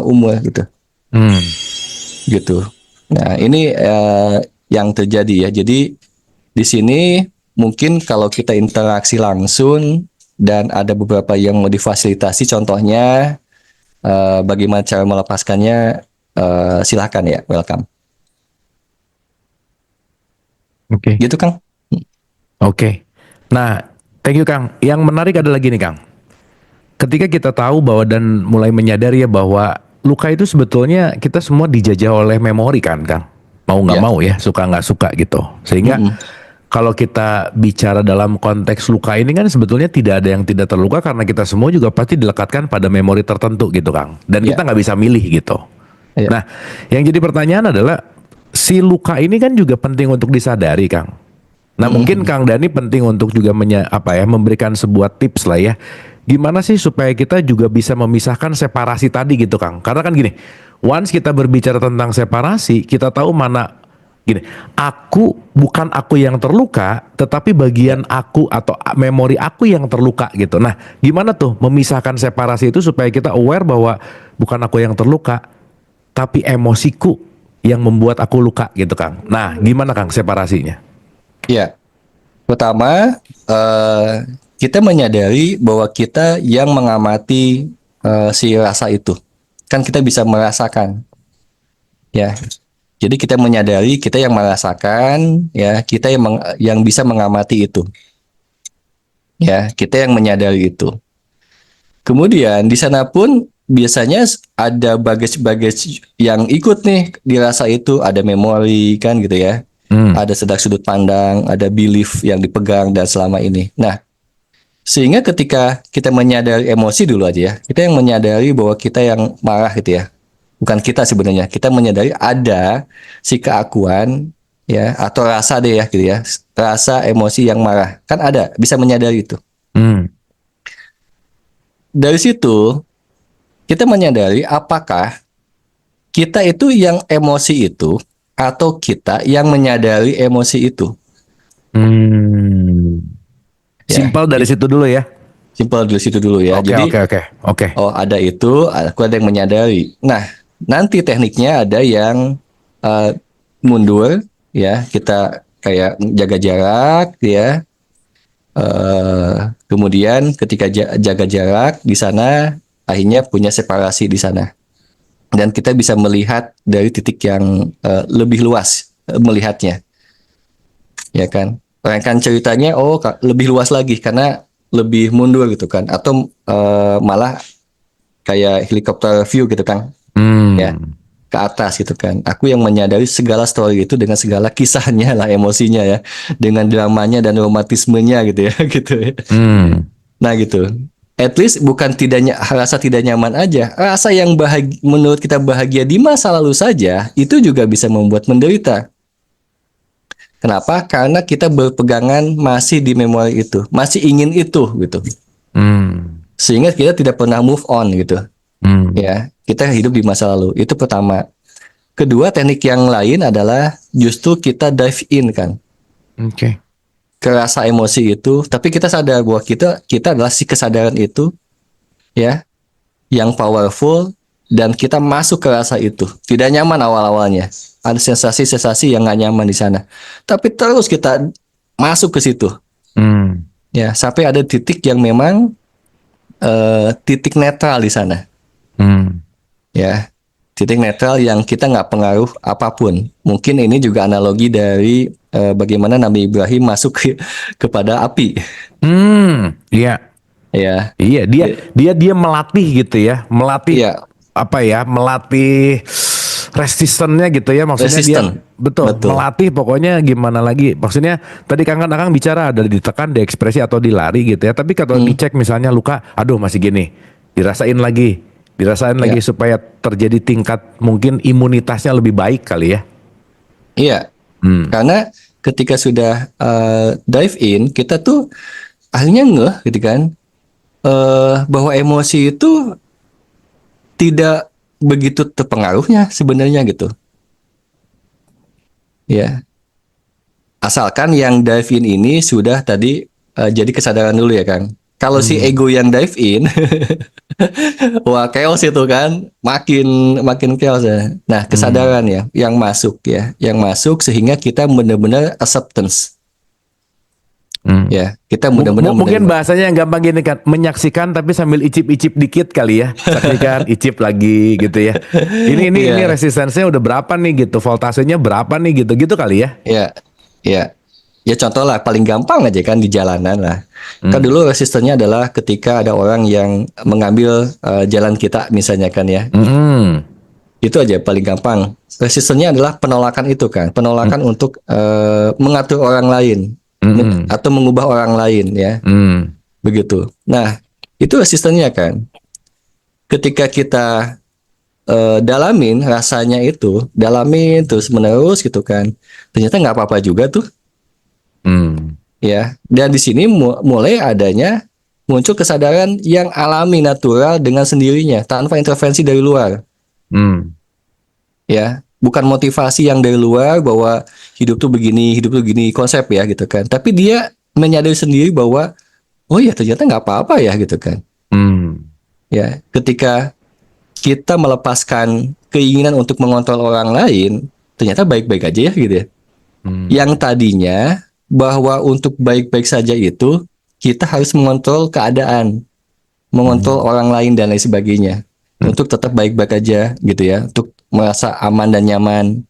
umur gitu. Hmm. Gitu. Nah, ini yang terjadi ya. Jadi di sini mungkin kalau kita interaksi langsung dan ada beberapa yang mau difasilitasi, contohnya bagaimana cara melepaskannya, silakan ya, welcome. Oke. Gitu Kang. Oke. Nah, thank you Kang. Yang menarik adalah gini Kang. Ketika kita tahu bahwa dan mulai menyadari ya bahwa luka itu sebetulnya kita semua dijajah oleh memori kan Kang. Mau nggak Ya. mau ya, suka nggak suka gitu. Sehingga Mm-mm. kalau kita bicara dalam konteks luka ini kan sebetulnya tidak ada yang tidak terluka karena kita semua juga pasti dilekatkan pada memori tertentu gitu Kang. Dan kita Ya. nggak bisa milih gitu. Ya. Nah, yang jadi pertanyaan adalah si luka ini kan juga penting untuk disadari Kang. Nah mungkin Mm-mm. Kang Dani penting untuk juga memberikan sebuah tips lah ya. Gimana sih supaya kita juga bisa memisahkan separasi tadi gitu Kang. Karena kan gini, once kita berbicara tentang separasi, kita tahu mana gini, aku bukan aku yang terluka, tetapi Ya. bagian aku atau memori aku yang terluka gitu. Nah gimana tuh memisahkan separasi itu supaya kita aware bahwa bukan aku yang terluka, tapi emosiku yang membuat aku luka gitu Kang. Nah gimana Kang separasinya? Ya. Pertama, kita menyadari bahwa kita yang mengamati si rasa itu. Kan kita bisa merasakan, ya. Jadi kita menyadari kita yang merasakan, ya, kita yang bisa mengamati itu, ya, kita yang menyadari itu. Kemudian di sana pun biasanya ada baggage-baggage yang ikut nih dirasa itu, ada memori kan gitu ya. Hmm. Ada sedak sudut pandang, ada belief yang dipegang dan selama ini. Nah, sehingga ketika kita menyadari emosi dulu aja ya, kita yang menyadari bahwa kita yang marah gitu ya. Bukan kita sebenarnya, kita menyadari ada si keakuan ya atau rasa deh ya gitu ya. Rasa emosi yang marah. Kan ada, bisa menyadari itu. Hmm. Dari situ kita menyadari apakah kita itu yang emosi itu atau kita yang menyadari emosi itu. Hmm. Ya, Simpel dari situ dulu ya. simpel dari situ dulu ya. Oke, Jadi, oke, oke, oke. oh ada itu, aku ada yang menyadari. Nah, nanti tekniknya ada yang uh, mundur, ya kita kayak jaga jarak, ya. Kemudian ketika jaga jarak di sana, akhirnya punya separasi di sana. Dan kita bisa melihat dari titik yang lebih luas melihatnya, ya kan. Rangkaian ceritanya, oh lebih luas lagi karena lebih mundur gitu kan, atau malah kayak helikopter view gitu kan, ya, Hmm. ke atas gitu kan. Aku yang menyadari segala story itu dengan segala kisahnya lah, emosinya ya, dengan dramanya dan romantismenya gitu ya, gitu ya. Hmm. Nah gitu. At least bukan rasa tidak nyaman aja, rasa yang menurut kita bahagia di masa lalu saja itu juga bisa membuat menderita. Kenapa? Karena kita berpegangan masih di memori itu, masih ingin itu gitu. Hmm. Sehingga kita tidak pernah move on gitu. Hmm. Ya, kita hidup di masa lalu. Itu pertama. Kedua, teknik yang lain adalah justru kita dive in kan Oke. ke rasa emosi itu, tapi kita sadar bahwa kita adalah si kesadaran itu, ya, yang powerful, dan kita masuk ke rasa itu. Tidak nyaman awal-awalnya. Ada sensasi-sensasi yang nggak nyaman di sana. Tapi terus kita masuk ke situ, Hmm. ya, sampai ada titik yang memang titik netral di sana, Hmm. ya. Titik netral yang kita nggak pengaruh apapun. Mungkin ini juga analogi dari bagaimana Nabi Ibrahim masuk kepada api. Hmm. Iya. Ya, Iya, dia melatih gitu ya, melatih iya, apa ya, melatih resistennya gitu ya, maksudnya dia resisten, betul betul. melatih pokoknya gimana lagi, maksudnya tadi Akang bicara ada ditekan, diekspresi atau dilari gitu ya, tapi kalau Hmm, dicek misalnya luka, aduh masih gini, dirasain lagi ya, supaya terjadi tingkat mungkin imunitasnya lebih baik kali ya. iya. Hmm. Karena ketika sudah dive in, kita tuh akhirnya ngeh gitu kan, bahwa emosi itu tidak begitu terpengaruhnya sebenarnya gitu. Ya, asalkan yang dive in ini sudah tadi jadi kesadaran dulu ya Kang. Kalau si ego yang dive in, wah chaos itu kan, makin makin chaos ya. Nah, Hmm. kesadaran ya, yang masuk sehingga kita benar-benar acceptance, Hmm. ya, kita benar-benar Mungkin menerima. bahasanya yang gampang gini kan, menyaksikan tapi sambil icip-icip dikit kali ya. Saksikan, icip lagi gitu ya. Ini Iya, resistansinya udah berapa nih gitu, voltasenya berapa nih gitu, gitu kali ya. iya, iya. Ya contoh lah, paling gampang aja kan di jalanan lah. Kan Hmm. dulu resistennya adalah ketika ada orang yang mengambil jalan kita misalnya kan ya. Hmm. Itu aja paling gampang. Resistennya adalah penolakan itu kan, Hmm. penolakan untuk mengatur orang lain Hmm. atau mengubah orang lain ya, Hmm. begitu. Nah, itu resistennya kan. Ketika kita dalamin rasanya itu, dalamin terus menerus gitu kan, ternyata nggak apa-apa juga tuh Hmm. ya. Dan di sini mulai adanya muncul kesadaran yang alami natural dengan sendirinya tanpa intervensi dari luar. Hmm. Ya, bukan motivasi yang dari luar bahwa hidup tuh begini konsep ya gitu kan, tapi dia menyadari sendiri bahwa oh ya ternyata nggak apa-apa ya gitu kan. Hmm. Ya, ketika kita melepaskan keinginan untuk mengontrol orang lain, ternyata baik-baik aja ya gitu ya. Yang Hmm. tadinya bahwa untuk baik-baik saja itu kita harus mengontrol keadaan, mengontrol Hmm. orang lain dan lain sebagainya untuk tetap baik-baik aja gitu ya, untuk merasa aman dan nyaman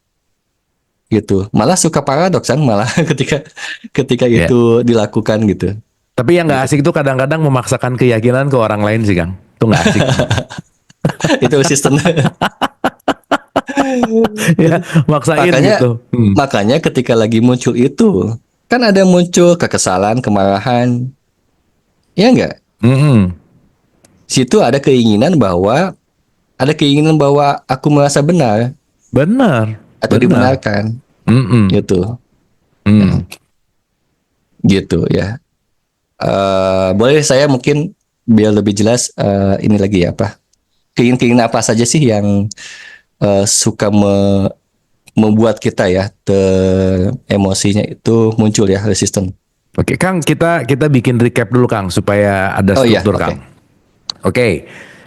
gitu. Malah suka paradoks kan malah ketika ketika Ya. itu dilakukan gitu. Tapi yang nggak Gitu. asik itu kadang-kadang memaksakan keyakinan ke orang lain sih Kang. Itu nggak asik. Itu sistem. Ya, maksain makanya gitu. Hmm. makanya ketika lagi muncul itu kan ada muncul kekesalan, kemarahan, ya enggak? Hmm. Situ ada keinginan bahwa aku merasa benar Benar, atau benar. dibenarkan Hmm. gitu. Ya, Hmm. gitu ya. Boleh saya mungkin biar lebih jelas ini lagi ya apa? Keinginan apa saja sih yang suka membuat kita ya emosinya itu muncul ya resisten. Oke, Kang, kita bikin recap dulu, Kang, supaya ada Oh iya, struktur, oke. Kang. Oke.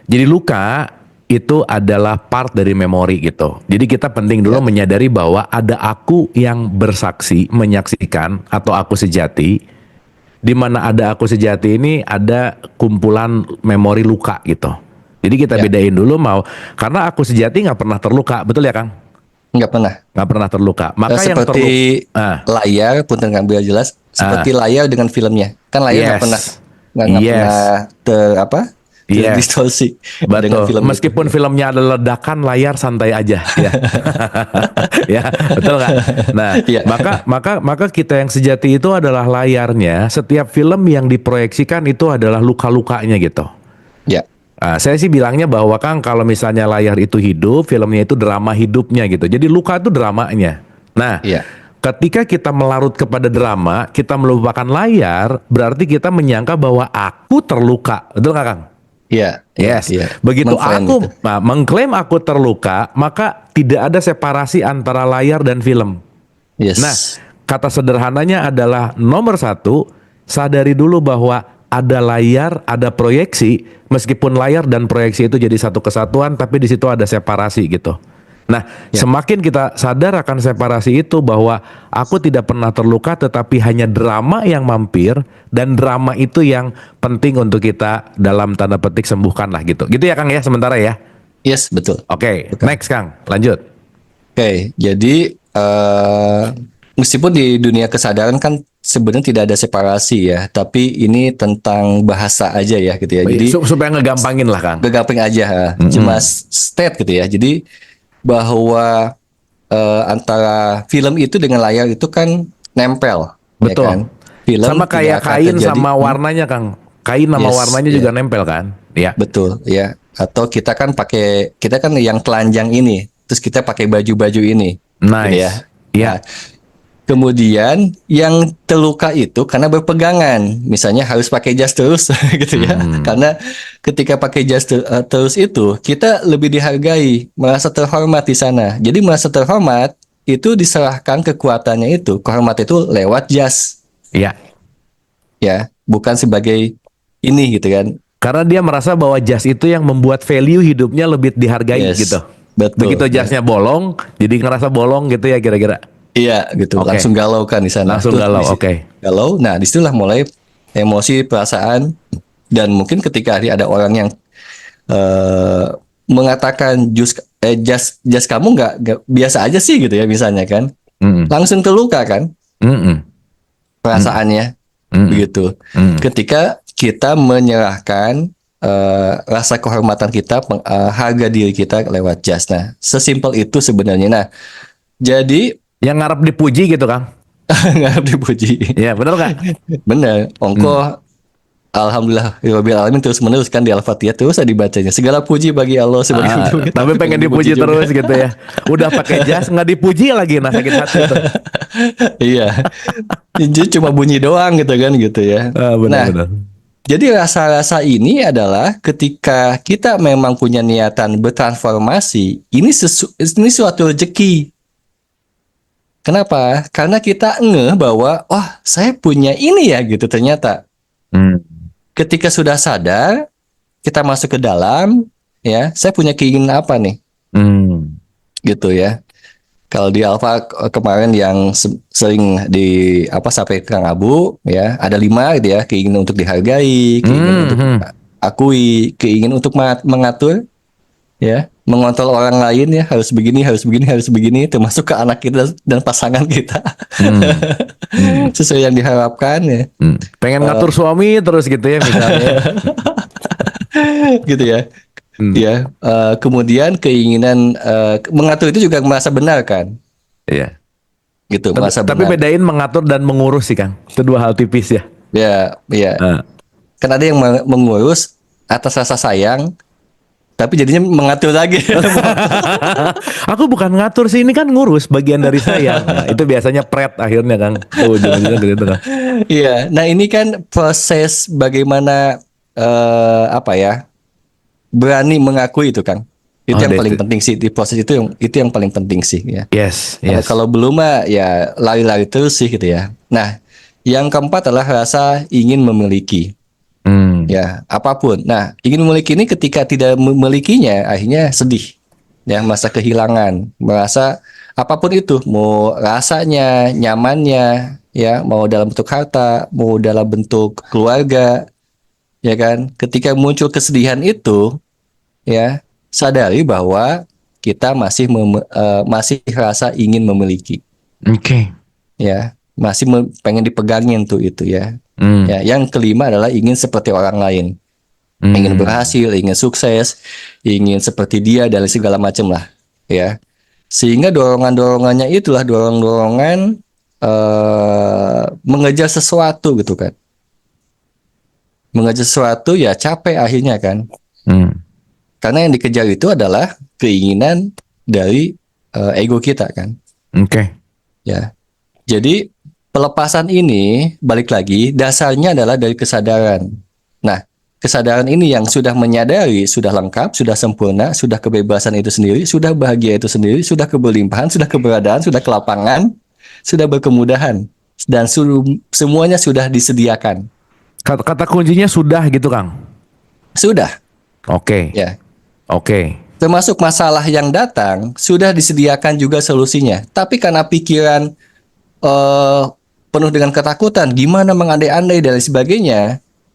Jadi luka itu adalah part dari memori gitu. Jadi kita penting dulu Ya, menyadari bahwa ada aku yang bersaksi, menyaksikan atau aku sejati. Di mana ada aku sejati ini ada kumpulan memori luka gitu. Jadi kita ya, bedain dulu mau karena aku sejati nggak pernah terluka, betul ya, Kang? nggak pernah. Nggak pernah terluka. Maka yang Seperti terluka, ah, layar, punten nggak biar jelas, seperti ah, layar dengan filmnya. Kan layar yes, nggak pernah yes, yes. terdistorsi dengan Betul. film itu. Meskipun Ya. filmnya ada ledakan, layar santai aja, ya. Ya, betul nggak? Nah, Iya, maka kita yang sejati itu adalah layarnya. Setiap film yang diproyeksikan itu adalah luka-lukanya gitu. ya, Nah, saya sih bilangnya bahwa Kang kalau misalnya layar itu hidup, filmnya itu drama hidupnya gitu. Jadi luka itu dramanya. Nah, iya, ketika kita melarut kepada drama, kita melupakan layar, berarti kita menyangka bahwa aku terluka. Betul nggak, Kang? iya, iya, Yes, iya. begitu Memframe itu. mengklaim aku terluka, maka tidak ada separasi antara layar dan film. Nah, Yes, kata sederhananya adalah nomor satu, sadari dulu bahwa ada layar, ada proyeksi, meskipun layar dan proyeksi itu jadi satu kesatuan, tapi di situ ada separasi gitu. Nah, ya, semakin kita sadar akan separasi itu bahwa aku tidak pernah terluka, tetapi hanya drama yang mampir dan drama itu yang penting untuk kita dalam tanda petik sembuhkan lah gitu. Gitu ya Kang ya sementara ya. yes, betul. Oke, Bukan. next Kang, lanjut. Oke, jadi meskipun di dunia kesadaran kan sebenarnya tidak ada separasi ya, tapi ini tentang bahasa aja ya gitu ya. Jadi Supaya ngegampangin lah Kang. gampang aja, cuma Mm-mm. state gitu ya. Jadi bahwa antara film itu dengan layar itu kan nempel, ya Betul. kan? Film Sama kayak tidak akan kain terjadi. sama warnanya Kang. Kain sama Yes, warnanya juga ya, nempel kan? Ya. betul, ya. Atau kita kan yang telanjang ini, terus kita pakai baju-baju ini, gitu Nice. ya. Nah, Ya. kemudian yang terluka itu karena berpegangan, misalnya harus pakai jas terus gitu ya. Hmm. Karena ketika pakai jas terus itu kita lebih dihargai, merasa terhormat di sana. Jadi merasa terhormat itu diserahkan kekuatannya itu, kehormat itu lewat jas Ya. ya, bukan sebagai ini gitu kan. Karena dia merasa bahwa jas itu yang membuat value hidupnya lebih dihargai Yes, gitu. betul. Begitu jasnya bolong, jadi ngerasa bolong gitu ya kira-kira. Iya gitu, Oke. langsung galau kan di sana. Langsung Tuh galau. Oke. galau. Nah, disitulah mulai emosi, perasaan, dan mungkin ketika ada orang yang eh, mengatakan jas kamu nggak biasa aja sih gitu ya misalnya kan, Mm-mm. langsung terluka kan Mm-mm. Mm-mm. perasaannya Mm-mm. begitu. Mm-mm. Ketika kita menyerahkan rasa kehormatan kita, harga diri kita lewat jas. Nah, sesimpel itu sebenarnya. Nah, jadi Yang ngarep dipuji gitu Kang. nggak dipuji. Iya bener gak? Bener, Hmm. ongko Alhamdulillah Rabbil Alamin terus menerus kan di Al-Fatihah terus dibacanya. Segala puji bagi Allah sebagai ujung, Tapi tapi pengen pengen dipuji dipuji juga. terus gitu ya. Udah pakai jas nggak dipuji lagi, nah sakit hati tuh. Iya, jadi cuma bunyi doang gitu kan gitu ya. Nah, Benar-benar. jadi rasa-rasa ini adalah ketika kita memang punya niatan bertransformasi, ini suatu rezeki. Kenapa? Karena kita ngeh bahwa, oh saya punya ini ya gitu ternyata. Hmm. Ketika sudah sadar, kita masuk ke dalam, ya, saya punya keinginan apa nih, Hmm. gitu ya. Kalau di Alfa kemarin yang sering di apa sampai Kang Abu, ya, ada 5 gitu ya, keinginan untuk dihargai, keinginan Hmm. untuk Hmm. akui, keinginan untuk mengatur, ya, mengontrol orang lain ya, harus begini, harus begini, harus begini, termasuk ke anak kita dan pasangan kita, Hmm. Hmm. sesuai yang diharapkan ya, Hmm. Pengen ngatur suami terus gitu ya misalnya ya. gitu ya. Hmm. Ya, kemudian keinginan mengatur itu juga merasa benar kan, Iya. gitu, Tapi, merasa tapi benar. bedain mengatur dan mengurus sih Kang. Itu dua hal tipis ya. Ya, ya. Ah. Kan ada yang mengurus atas rasa sayang, tapi jadinya mengatur lagi. Aku bukan ngatur sih, ini kan ngurus bagian dari saya. Nah, itu biasanya pret akhirnya Kang. Tuh ujung-ujungnya gitu Kang. Iya. Nah, ini kan proses bagaimana apa ya? Berani mengakui itu, Kang. Itu Oh, yang paling that's it. penting sih di proses itu yang paling penting sih ya. Yes, Kalau yes. kalau belum mah ya lari-lari terus sih gitu ya. Nah, yang keempat adalah rasa ingin memiliki. Hmm. Ya, apapun. Nah, ingin memiliki ini ketika tidak memilikinya, akhirnya sedih. Ya, merasa kehilangan, merasa apapun itu, mau rasanya, nyamannya, ya, mau dalam bentuk harta, mau dalam bentuk keluarga, ya kan? Ketika muncul kesedihan itu, ya, sadari bahwa kita masih rasa ingin memiliki, Oke. ya, masih pengen dipegangin tuh itu ya. Hmm. Ya, yang kelima adalah ingin seperti orang lain. Ingin Hmm. berhasil, ingin sukses, ingin seperti dia dan segala macam lah, ya. Sehingga dorongan-dorongannya itulah dorong-dorongan mengejar sesuatu gitu kan. Mengejar sesuatu ya capek akhirnya kan. Hmm. Karena yang dikejar itu adalah keinginan dari ego kita kan. Oke. Ya. Jadi pelepasan ini balik lagi dasarnya adalah dari kesadaran. Nah, kesadaran ini yang sudah menyadari, sudah lengkap, sudah sempurna, sudah kebebasan itu sendiri, sudah bahagia itu sendiri, sudah keberlimpahan, sudah keberadaan, sudah kelapangan, sudah berkemudahan, dan semuanya sudah disediakan. Kata kuncinya sudah gitu Kang. Sudah, Oke. ya. Oke. Termasuk masalah yang datang sudah disediakan juga solusinya. Tapi karena pikiran eh, penuh dengan ketakutan, gimana mengandai-andai dan lain sebagainya,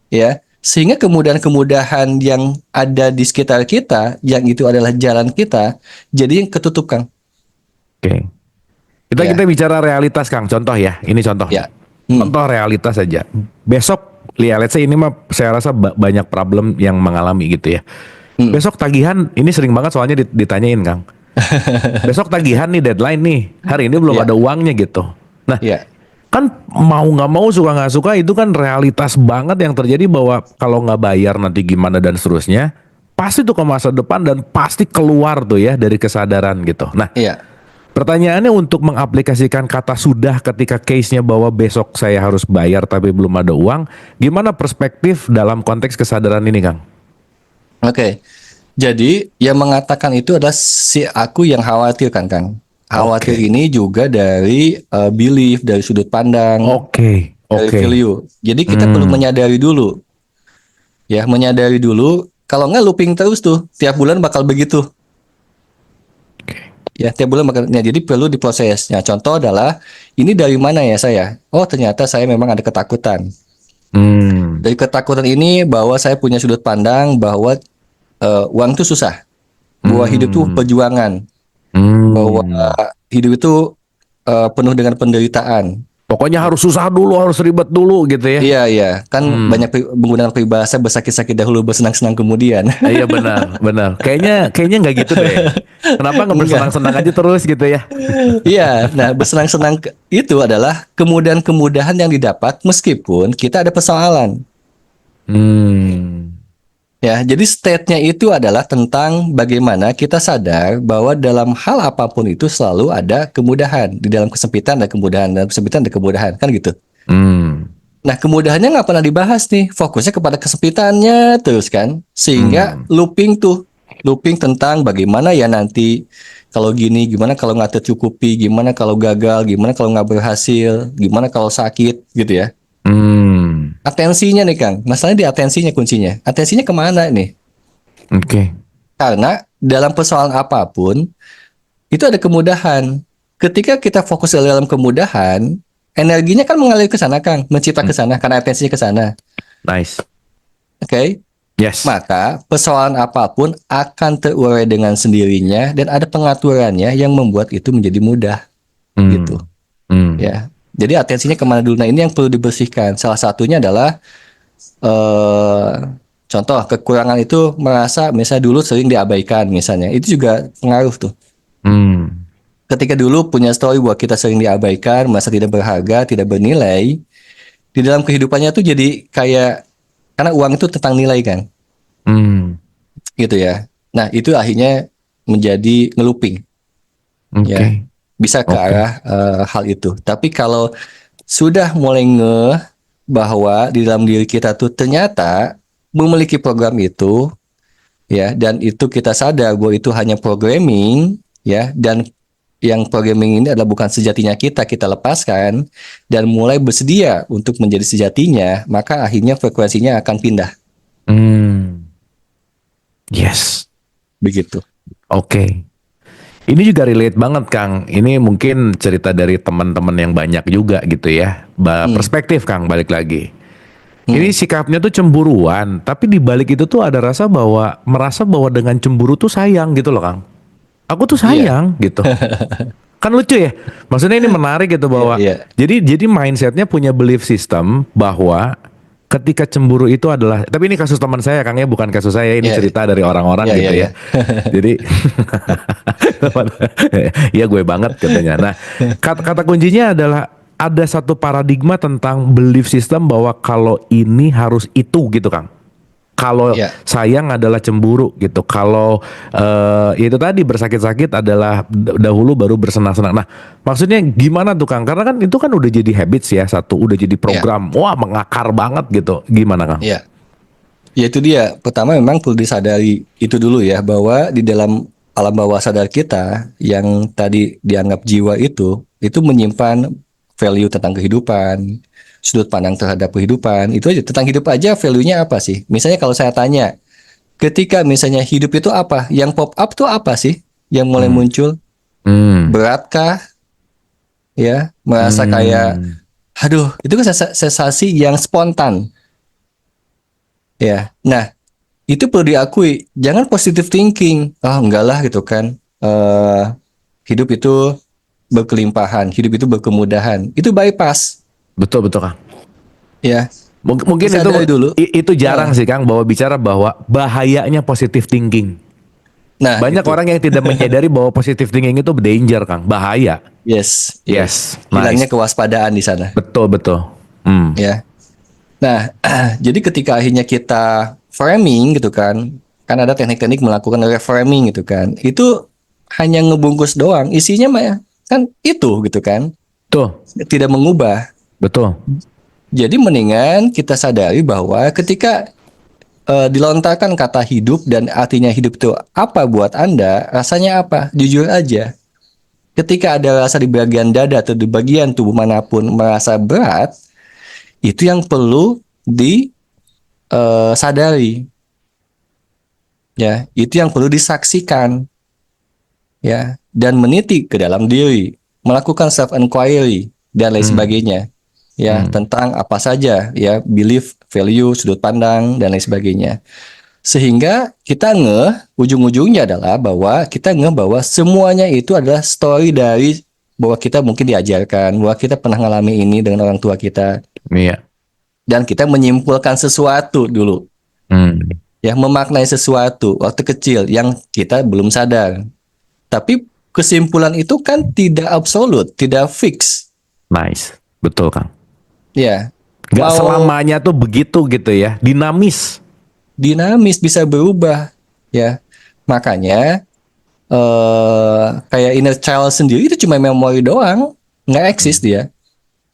ya, sehingga kemudahan-kemudahan yang ada di sekitar kita, yang itu adalah jalan kita, jadi yang ketutup, Kang. Oke. Kita Ya, bicara realitas Kang. Contoh ya. Ini contoh nih. ya. Hmm, Contoh realitas saja. Besok, lihat, let's say ini mah saya rasa banyak problem yang mengalami gitu ya. hmm. Besok tagihan, ini sering banget soalnya ditanyain Kang. Besok tagihan nih, deadline nih. Hari ini belum Ya, ada uangnya gitu. Nah, ya, kan mau nggak mau, suka nggak suka, itu kan realitas banget yang terjadi bahwa kalau nggak bayar nanti gimana dan seterusnya. Pasti tuh ke masa depan dan pasti keluar tuh ya dari kesadaran gitu. Nah, ya. pertanyaannya untuk mengaplikasikan kata sudah ketika case-nya bahwa besok saya harus bayar tapi belum ada uang, gimana perspektif dalam konteks kesadaran ini Kang? Oke. Jadi yang mengatakan itu adalah si aku yang khawatir kan, Kang. Khawatir Oke. ini juga dari belief, dari sudut pandang, Oke, dari oke. value. Jadi kita perlu Hmm. menyadari dulu. Ya, menyadari dulu. Kalau nggak looping terus tuh, tiap bulan bakal begitu. Ya, tiap bulan bakal. Nah, jadi perlu diproses. Nah, contoh adalah ini dari mana ya saya? Oh, ternyata saya memang ada ketakutan. Hmm. Dari ketakutan ini bahwa saya punya sudut pandang bahwa uang itu susah, bahwa hidup itu Hmm. perjuangan, bahwa Hmm. hidup itu penuh dengan penderitaan. Pokoknya harus susah dulu, harus ribet dulu gitu ya. Iya, iya, kan banyak Hmm. menggunakan peribahasa bersakit-sakit dahulu, bersenang-senang kemudian. Iya benar, benar. Kayaknya kayaknya nggak gitu deh. Kenapa nggak Enggak. bersenang-senang aja terus gitu ya? Iya, nah bersenang-senang itu adalah kemudahan-kemudahan yang didapat meskipun kita ada persoalan. Hmm. Ya, jadi state-nya itu adalah tentang bagaimana kita sadar bahwa dalam hal apapun itu selalu ada kemudahan. Di dalam kesempitan ada kemudahan, dalam kesempitan ada kemudahan, kan gitu. Hmm. Nah, kemudahannya nggak pernah dibahas nih. Fokusnya kepada kesempitannya terus kan. Sehingga Hmm. looping tuh. Looping tentang bagaimana ya nanti kalau gini, gimana kalau nggak tercukupi, gimana kalau gagal, gimana kalau nggak berhasil, gimana kalau sakit gitu ya. Hmm. Atensinya nih Kang. Masalahnya di atensinya kuncinya. Atensinya kemana nih? Oke. Karena dalam persoalan apapun, itu ada kemudahan. Ketika kita fokus dalam kemudahan, energinya kan mengalir ke sana Kang. Mencipta ke Hmm. sana karena atensinya ke sana. Nice. Oke. Yes. Maka persoalan apapun akan terurai dengan sendirinya dan ada pengaturannya yang membuat itu menjadi mudah gitu Hmm. Hmm. ya. Jadi atensinya kemana dulu? Nah ini yang perlu dibersihkan. Salah satunya adalah eh, contoh kekurangan itu merasa misalnya dulu sering diabaikan misalnya. Itu juga pengaruh tuh. Hmm. Ketika dulu punya story bahwa kita sering diabaikan, merasa tidak berharga, tidak bernilai, di dalam kehidupannya tuh jadi kayak karena uang itu tentang nilai kan, Hmm. gitu ya. Nah itu akhirnya menjadi ngeluping Oke. ya, bisa ke Oke. arah hal itu. Tapi kalau sudah mulai ngeh bahwa di dalam diri kita tuh ternyata memiliki program itu ya, dan itu kita sadar bahwa itu hanya programming ya, dan yang programming ini adalah bukan sejatinya kita lepaskan dan mulai bersedia untuk menjadi sejatinya, maka akhirnya frekuensinya akan pindah Hmm. Yes. begitu. Oke. Ini juga relate banget Kang. Ini mungkin cerita dari teman-teman yang banyak juga gitu ya. Hmm. Perspektif Kang balik lagi. Ini Hmm. sikapnya tuh cemburuan, tapi di balik itu tuh ada rasa bahwa merasa bahwa dengan cemburu tuh sayang gitu loh Kang. Aku tuh Iya, sayang gitu. Kan lucu ya. Maksudnya ini menarik gitu iya, bahwa iya, jadi mindsetnya punya belief system bahwa ketika cemburu itu adalah, tapi ini kasus teman saya Kang ya, bukan kasus saya, ini iya, cerita dari orang-orang iya, iya, gitu iya. ya. Jadi ya gue banget katanya. Nah, kata kuncinya adalah ada satu paradigma tentang belief system bahwa kalau ini harus itu gitu Kang. Kalau Iya. sayang adalah cemburu gitu. Kalau itu tadi bersakit-sakit adalah dahulu baru bersenang-senang. Nah, maksudnya gimana tuh Kang? Karena kan itu kan udah jadi habits ya, satu udah jadi Iya, program. Wah, mengakar banget gitu. Gimana Kang? iya. Ya itu dia. Pertama memang perlu disadari itu dulu ya, bahwa di dalam alam bawah sadar kita yang tadi dianggap jiwa itu menyimpan value tentang kehidupan, sudut pandang terhadap kehidupan. Itu aja tentang hidup aja value-nya apa sih? Misalnya kalau saya tanya, ketika misalnya hidup itu apa? Yang pop up tuh apa sih? Yang mulai Hmm. muncul? Hmm. Beratkah? Ya, merasa kayak Hmm. aduh, itu kan sensasi yang spontan. Ya. Nah, itu perlu diakui. Jangan positive thinking. Ah, enggak lah gitu kan. Hidup itu berkelimpahan, hidup itu berkemudahan. Itu bypass. Betul betul Kang. Ya, Mungkin itu disadari dulu. itu jarang Nah, sih Kang bahwa bicara bahwa bahayanya positive thinking. nah, Banyak itu. orang yang tidak menyadari bahwa positive thinking itu danger Kang, bahaya. Yes, yes. Yes, Hilangnya nice. kewaspadaan di sana. Betul betul. Hmm. Ya. Nah, jadi ketika akhirnya kita framing gitu kan ada teknik-teknik melakukan reframing gitu kan. Itu hanya ngebungkus doang, isinya mah kan itu gitu kan. Tuh, Tidak mengubah. betul. Jadi mendingan kita sadari bahwa ketika dilontarkan kata hidup dan artinya hidup itu apa buat Anda, rasanya apa? Jujur aja. Ketika ada rasa di bagian dada atau di bagian tubuh manapun merasa berat, itu yang perlu sadari, ya itu yang perlu disaksikan, ya, dan meniti ke dalam diri, melakukan self inquiry dan lain Hmm. sebagainya, ya, Hmm. tentang apa saja, ya, belief, value, sudut pandang dan lain sebagainya. Sehingga kita ujung-ujungnya adalah bahwa kita bahwa semuanya itu adalah story dari bahwa kita mungkin diajarkan, bahwa kita pernah mengalami ini dengan orang tua kita, Iya. dan kita menyimpulkan sesuatu dulu, Hmm. ya, memaknai sesuatu waktu kecil yang kita belum sadar. Tapi kesimpulan itu kan tidak absolut, tidak fix. Nice. Betul, Kang. Ya, Nggak mau selamanya tuh begitu gitu ya. Dinamis. dinamis, bisa berubah, ya. Makanya kayak inner child sendiri itu cuma memori doang, nggak eksis Hmm. dia.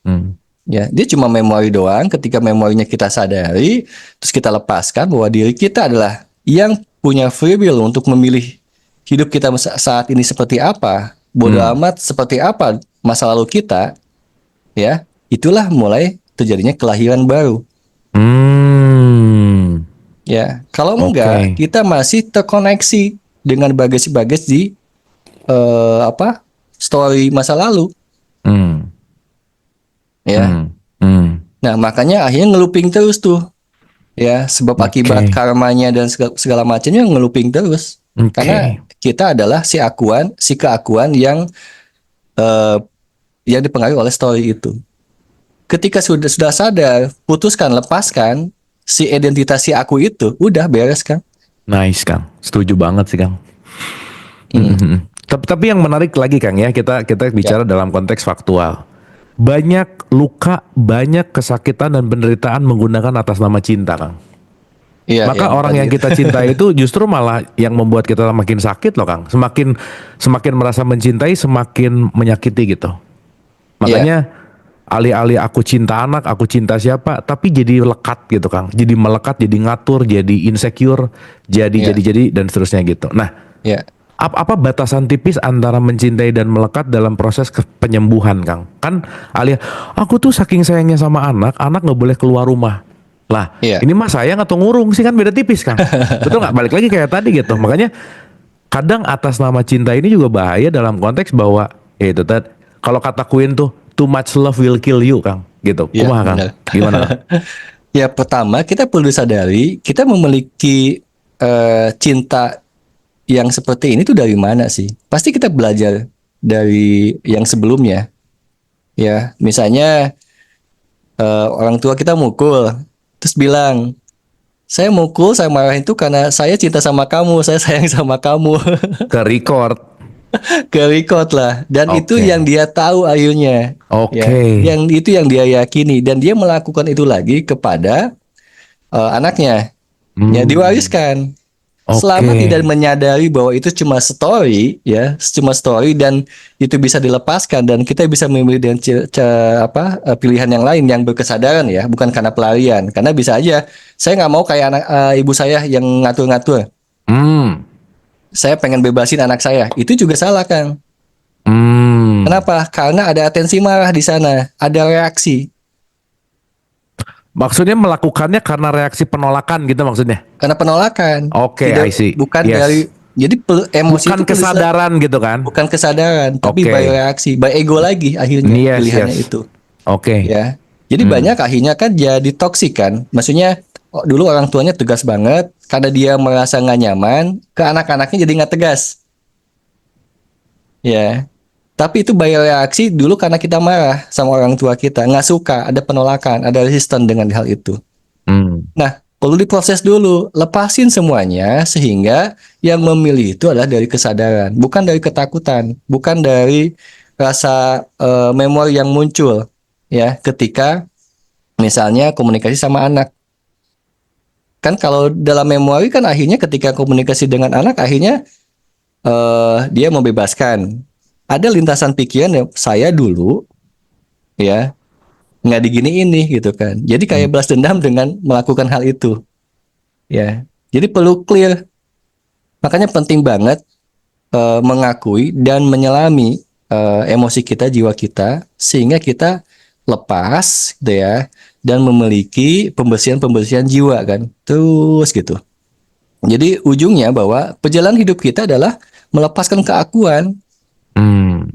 Hmm. Ya, dia cuma memori doang. Ketika memorinya kita sadari, terus kita lepaskan bahwa diri kita adalah yang punya free will untuk memilih hidup kita saat ini seperti apa, bodoh Hmm. amat seperti apa masa lalu kita, ya, itulah mulai terjadinya kelahiran baru. Hmm. Ya, kalau enggak, Oke. kita masih terkoneksi dengan bagasi-bagasi di apa story masa lalu, Hmm. ya. Hmm. Hmm. Nah, makanya akhirnya ngeluping terus tuh, ya, sebab akibat Oke. karmanya dan segala macamnya ngeluping terus. Karena Oke. kita adalah si keakuan eh, yang dipengaruhi oleh story itu. Ketika sudah sadar, putuskan, lepaskan si identitas si aku itu, udah beres kan? Nice, Kang. Setuju banget sih, Kang. Hmm, Tapi yang menarik lagi, Kang, ya, kita ya, bicara dalam konteks faktual. Banyak luka, banyak kesakitan dan penderitaan menggunakan atas nama cinta, Kang. iya, Maka yang orang tadi. yang kita cintai itu justru malah yang membuat kita makin sakit loh, Kang. Semakin semakin merasa mencintai, semakin menyakiti gitu. Iya, Makanya alih-alih aku cinta anak, aku cinta siapa, tapi jadi lekat gitu, Kang. Jadi melekat, jadi ngatur, jadi insecure, iya, jadi dan seterusnya gitu. Nah, iya, apa batasan tipis antara mencintai dan melekat dalam proses penyembuhan, Kang? Kan alia, aku tuh saking sayangnya sama anak, anak nggak boleh keluar rumah. Lah, iya, ini mah sayang atau ngurung sih, kan beda tipis, Kang. Betul nggak? Balik lagi kayak tadi gitu. Makanya kadang atas nama cinta ini juga bahaya dalam konteks bahwa ya itu tadi, kalau kata Queen tuh too much love will kill you, Kang. Gitu. iya, Kumaha, Kang? benar. Gimana, Kang? Ya, pertama kita perlu sadari kita memiliki cinta yang seperti ini tuh dari mana sih? Pasti kita belajar dari yang sebelumnya. Ya, misalnya orang tua kita mukul, terus bilang, saya mukul, saya marahin itu karena saya cinta sama kamu, saya sayang sama kamu. Ke record. Ke record lah. Dan itu yang Oke. dia tahu akhirnya. Ya, Oke. yang itu yang dia yakini dan dia melakukan itu lagi kepada anaknya. Ya, Hmm. diwariskan. Selama Oke. tidak menyadari bahwa itu cuma story, ya, cuma story dan itu bisa dilepaskan dan kita bisa memilih dengan pilihan yang lain yang berkesadaran, ya, bukan karena pelarian. Karena bisa aja saya nggak mau kayak ibu saya yang ngatur-ngatur. Hmm. Saya pengen bebasin anak saya. Itu juga salah, Kang. Hmm. Kenapa? Karena ada atensi marah di sana, ada reaksi. Maksudnya melakukannya karena reaksi penolakan gitu maksudnya. Karena penolakan, Oke, I tidak, see. bukan Yes. dari, jadi emosi itu Bukan kesadaran gitu kan? bukan kesadaran, tapi by Oke. reaksi, by ego lagi akhirnya Yes, pilihannya yes. itu, Oke. ya. Jadi Hmm. banyak akhirnya kan jadi toksik kan. Maksudnya dulu orang tuanya tegas banget, karena dia merasa nggak nyaman, ke anak-anaknya jadi nggak tegas, ya. Tapi itu by reaksi dulu karena kita marah sama orang tua kita, nggak suka, ada penolakan, ada resisten dengan hal itu. Hmm. Nah, perlu diproses dulu, lepasin semuanya sehingga yang memilih itu adalah dari kesadaran, bukan dari ketakutan, bukan dari rasa memori yang muncul, ya, ketika misalnya komunikasi sama anak. Kan kalau dalam memori kan akhirnya ketika komunikasi dengan anak akhirnya dia membebaskan. Ada lintasan pikiran yang saya dulu, ya, nggak diginiin nih gitu kan. Jadi Hmm. kayak balas dendam dengan melakukan hal itu, ya. Jadi perlu clear. Makanya penting banget mengakui dan menyelami emosi kita, jiwa kita, sehingga kita lepas, gitu ya, dan memiliki pembersihan-pembersihan jiwa kan. Terus gitu. Jadi ujungnya bahwa perjalanan hidup kita adalah melepaskan keakuan Hmm.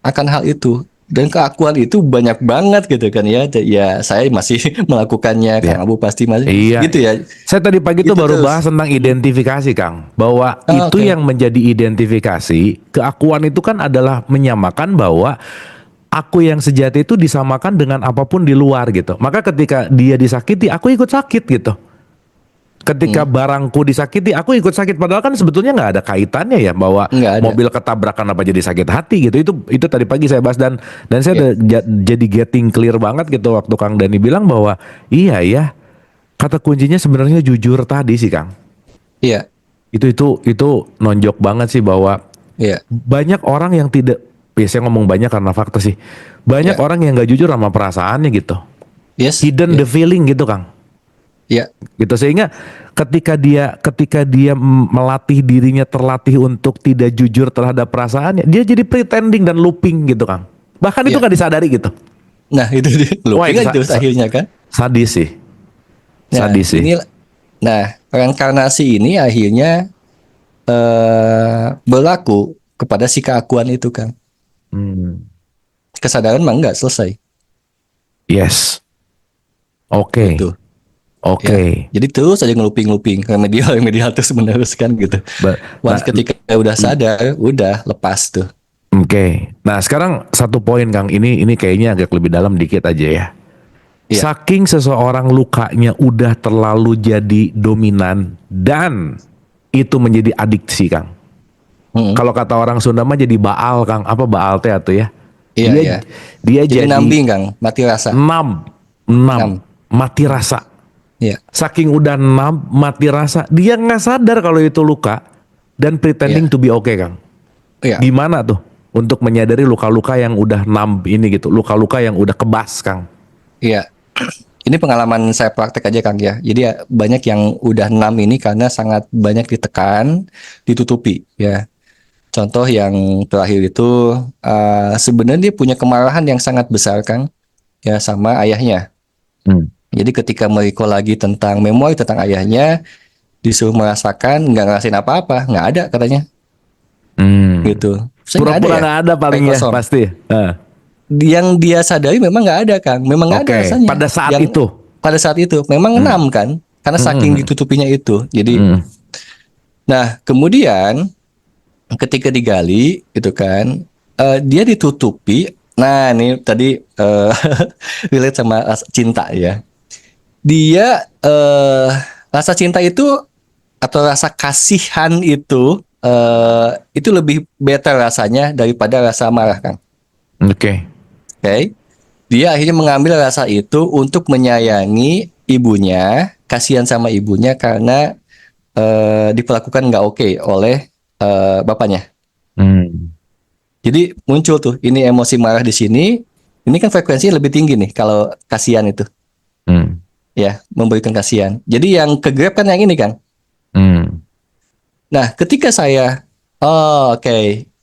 akan hal itu. Dan keakuan itu banyak banget gitu kan ya. Ya saya masih melakukannya, Ya. Kang Abu pasti masih Iya. gitu ya. Saya tadi pagi tuh Itu baru terus. bahas tentang identifikasi, Kang. Bahwa Ah, itu oke. yang menjadi identifikasi, keakuan itu kan adalah menyamakan bahwa aku yang sejati itu disamakan dengan apapun di luar gitu. Maka ketika dia disakiti, aku ikut sakit gitu. Ketika Hmm, barangku disakiti, aku ikut sakit. Padahal kan sebetulnya nggak ada kaitannya ya bahwa nggak ada. mobil ketabrakan apa jadi sakit hati gitu. Itu tadi pagi saya bahas dan saya Ya, jadi getting clear banget gitu waktu Kang Dani bilang bahwa iya ya, kata kuncinya sebenarnya jujur tadi sih Kang. iya, Itu nonjok banget sih bahwa iya, banyak orang yang tidak, ya saya ngomong banyak karena fakta sih. Banyak iya. orang yang nggak jujur sama perasaannya gitu. Yes, Hidden iya, the feeling gitu Kang. iya, Gitu sehingga ketika dia melatih dirinya terlatih untuk tidak jujur terhadap perasaannya, dia jadi pretending dan looping gitu Kang. Bahkan itu iya. nggak disadari gitu. Nah, itu dia. Wah Looping itu kan terus akhirnya kan. sadis sih. Nah, Sadis sih. reinkarnasi ini akhirnya berlaku kepada si keakuan itu kan. Hmm. Kesadaran mah enggak selesai Yes. Oke. gitu ya. Oke. Jadi terus aja ngeluping-luping remedial remedial terus menerus kan gitu. Once Nah, ketika udah sadar, udah lepas tuh. oke. Nah, sekarang satu poin Kang, ini kayaknya agak lebih dalam dikit aja ya. Iya. Saking seseorang lukanya udah terlalu jadi dominan dan itu menjadi adiksi Kang. Mm-mm. Kalau kata orang Sunda mah jadi baal Kang, apa baal teh atuh ya? Iya, Dia iya. dia Jadi jadi nambing Kang, mati rasa. enam, enam Enam. mati rasa. Iya, Saking udah enam mati rasa, dia nggak sadar kalau itu luka dan pretending iya, to be okay Kang. iya, Gimana tuh untuk menyadari luka-luka yang udah enam ini gitu, luka-luka yang udah kebas Kang? iya. Ini pengalaman saya praktek aja Kang ya. Jadi ya, banyak yang udah 6 ini karena sangat banyak ditekan, ditutupi ya. Contoh yang terakhir itu sebenarnya dia punya kemarahan yang sangat besar Kang ya sama ayahnya. Hmm. Jadi ketika merecall lagi tentang memori tentang ayahnya, disuruh merasakan nggak ngerasain apa-apa, nggak ada katanya Hmm. gitu. Saya nggak ada Pura-pura ya, nggak ada kayak paling ya kosong. pasti. Yang dia sadari memang nggak ada Kang, memang nggak ada Oke, rasanya. pada saat Yang itu. pada saat itu memang Hmm. enam kan, karena saking Hmm. ditutupinya itu. Jadi, Hmm. nah kemudian ketika digali itu kan, dia ditutupi. Nah ini tadi relate sama cinta ya. Dia rasa cinta itu atau rasa kasihan itu lebih better rasanya daripada rasa marah Kang. Oke. Oke. Dia akhirnya mengambil rasa itu untuk menyayangi ibunya, kasihan sama ibunya karena diperlakukan nggak oke oleh bapaknya. Hmm. Jadi muncul tuh ini emosi marah di sini. Ini kan frekuensinya lebih tinggi nih kalau kasihan itu, Hmm. ya memberikan kasihan. Jadi yang ke grab kan yang ini kan. Hmm. Nah, ketika saya, oh oke,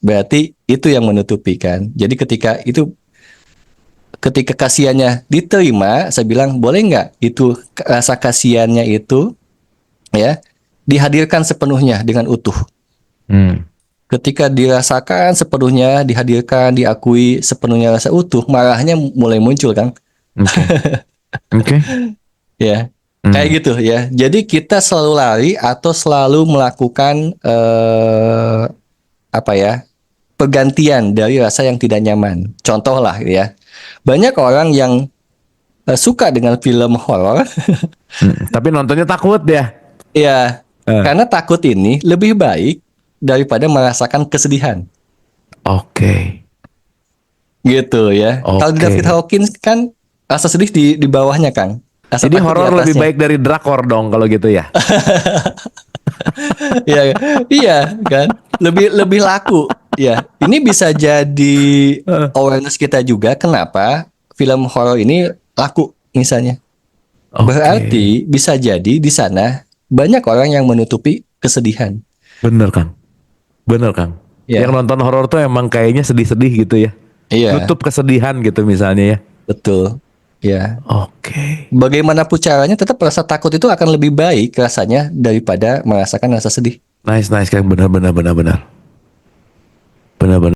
berarti itu yang menutupi kan. Jadi ketika kasihannya diterima, saya bilang boleh nggak itu rasa kasihannya itu ya dihadirkan sepenuhnya dengan utuh. Hmm. Ketika dirasakan sepenuhnya, dihadirkan, diakui sepenuhnya rasa utuh, marahnya mulai muncul kan? Oke. Oke. Ya, kayak Hmm. gitu ya. Jadi kita selalu lari atau selalu melakukan apa ya? Pergantian dari rasa yang tidak nyaman. Contoh lah ya. Banyak orang yang suka dengan film horor. Hmm. Tapi nontonnya takut ya. Ya, Eh. karena takut ini lebih baik daripada merasakan kesedihan. Oke. Gitu ya. Kalau di David Oke. Hawkins kan rasa sedih di bawahnya Kang. Rasa Jadi takut di horor lebih atasnya. baik dari drakor dong kalau gitu ya. Iya, iya kan. Lebih lebih laku. Ya, ini bisa jadi awareness kita juga kenapa film horor ini laku misalnya. Oke. Berarti bisa jadi di sana banyak orang yang menutupi kesedihan. Bener Kang. Bener Kang. Yang Ya, nonton horor tuh emang kayaknya sedih-sedih gitu ya. iya, Nutup kesedihan gitu misalnya ya. betul. Ya, Oke. bagaimanapun caranya tetap rasa takut itu akan lebih baik rasanya daripada merasakan rasa sedih. Nice, nice, Kang. Benar, benar, benar, benar. Benar, benar.